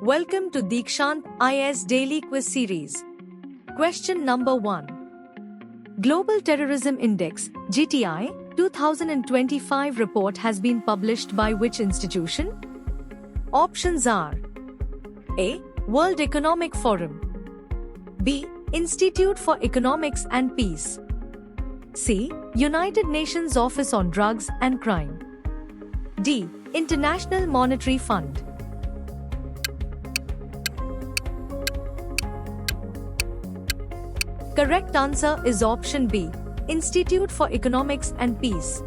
Welcome to Deekshant IS Daily Quiz Series. Question number 1. Global Terrorism Index (GTI) 2025 report has been published by which institution? Options are A. World Economic Forum, B. Institute for Economics and Peace, C. United Nations Office on Drugs and Crime, D. International Monetary Fund. Correct answer is option B, Institute for Economics and Peace.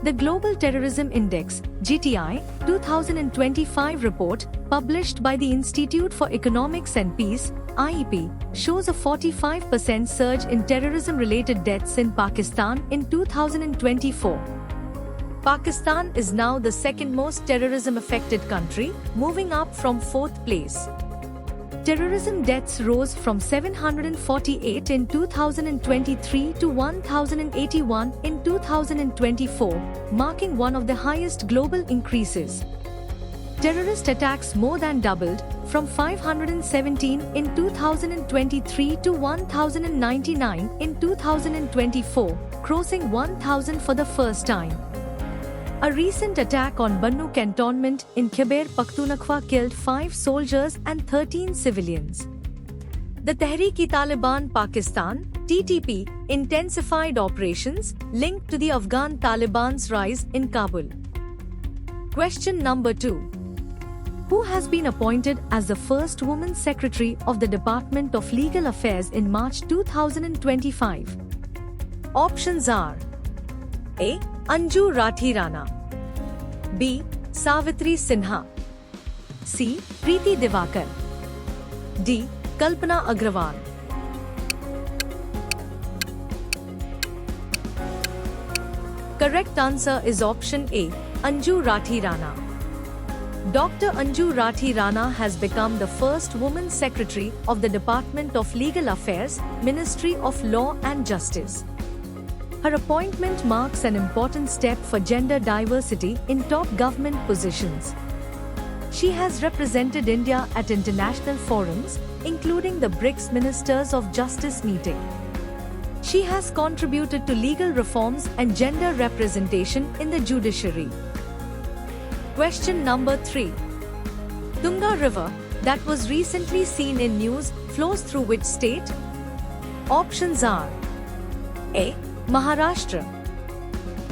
The Global Terrorism Index (GTI) 2025 report, published by the Institute for Economics and Peace (IEP), shows a 45% surge in terrorism-related deaths in Pakistan in 2024. Pakistan is now the second most terrorism-affected country, moving up from 4th place. Terrorism deaths rose from 748 in 2023 to 1,081 in 2024, marking one of the highest global increases. Terrorist attacks more than doubled, from 517 in 2023 to 1,099 in 2024, crossing 1,000 for the first time. A recent attack on Bannu cantonment in Khyber Pakhtunkhwa killed 5 soldiers and 13 civilians. The Tehreek-e-Taliban Pakistan (TTP) intensified operations linked to the Afghan Taliban's rise in Kabul. Question number 2. Who has been appointed as the first woman secretary of the Department of Legal Affairs in March 2025? Options are A. Anju Rathi Rana, B. Savitri Sinha, C. Preeti Divakar, D. Kalpana Agrawal. Correct answer is option A, Anju Rathi Rana. Dr. Anju Rathi Rana has become the first woman secretary of the Department of Legal Affairs, Ministry of Law and Justice. Her appointment marks an important step for gender diversity in top government positions. She has represented India at international forums, including the BRICS Ministers of Justice meeting. She has contributed to legal reforms and gender representation in the judiciary. Question number 3. Tunga River, that was recently seen in news, flows through which state? Options are A. Maharashtra,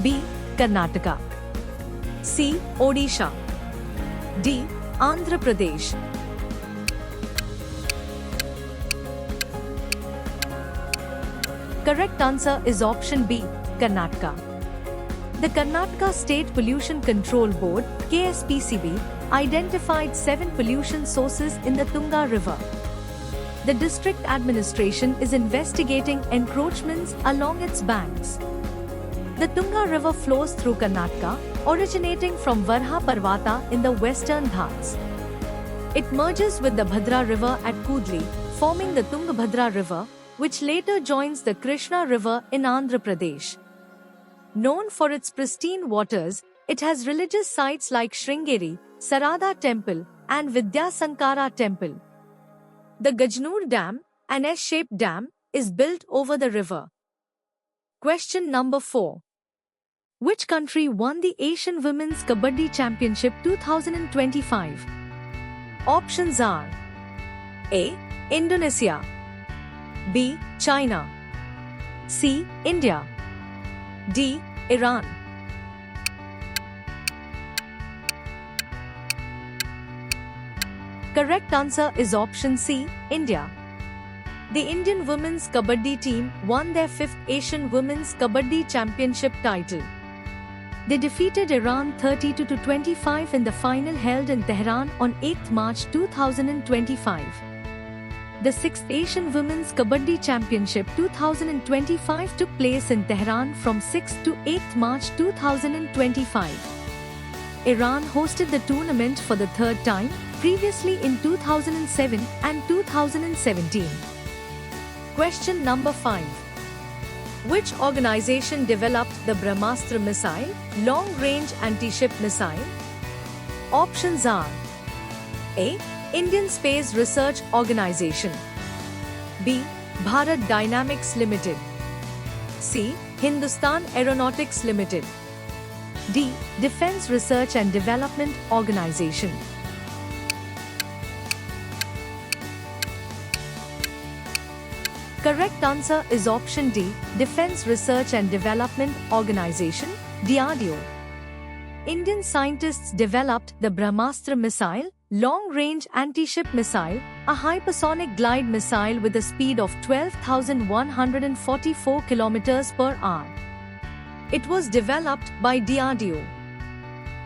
B. Karnataka, C. Odisha, D. Andhra Pradesh. Correct answer is option B, Karnataka. The Karnataka State Pollution Control Board (KSPCB) identified 7 pollution sources in the Tunga River. The district administration is investigating encroachments along its banks. The Tunga River flows through Karnataka, originating from Varha Parvata in the western Ghats. It merges with the Bhadra River at Kudli, forming the Tungabhadra River, which later joins the Krishna River in Andhra Pradesh. Known for its pristine waters, it has religious sites like Sringeri, Sarada Temple, and Vidyasankara Temple. The Gajnur Dam, an S-shaped dam, is built over the river. Question number 4. Which country won the Asian Women's Kabaddi Championship 2025? Options are A. Indonesia, B. China, C. India, D. Iran. Correct answer is option C, India. The Indian women's Kabaddi team won their 5th Asian Women's Kabaddi Championship title. They defeated Iran 32-25 in the final held in Tehran on 8 March 2025. The 6th Asian Women's Kabaddi Championship 2025 took place in Tehran from 6 to 8 March 2025. Iran hosted the tournament for the 3rd time, previously in 2007 and 2017. Question number 5. Which organization developed the Brahmastra missile, long-range anti-ship missile? Options are A. Indian Space Research Organisation. B. Bharat Dynamics Limited. C. Hindustan Aeronautics Limited. D. Defence Research and Development Organisation. Correct answer is option D, Defence Research and Development Organisation, DRDO. Indian scientists developed the Brahmastra missile, long-range anti-ship missile, a hypersonic glide missile with a speed of 12,144 km per hour. It was developed by DRDO.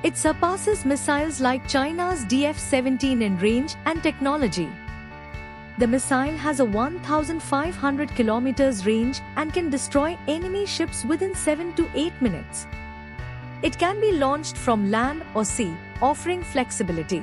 It surpasses missiles like China's DF-17 in range and technology. The missile has a 1,500 km range and can destroy enemy ships within 7 to 8 minutes. It can be launched from land or sea, offering flexibility.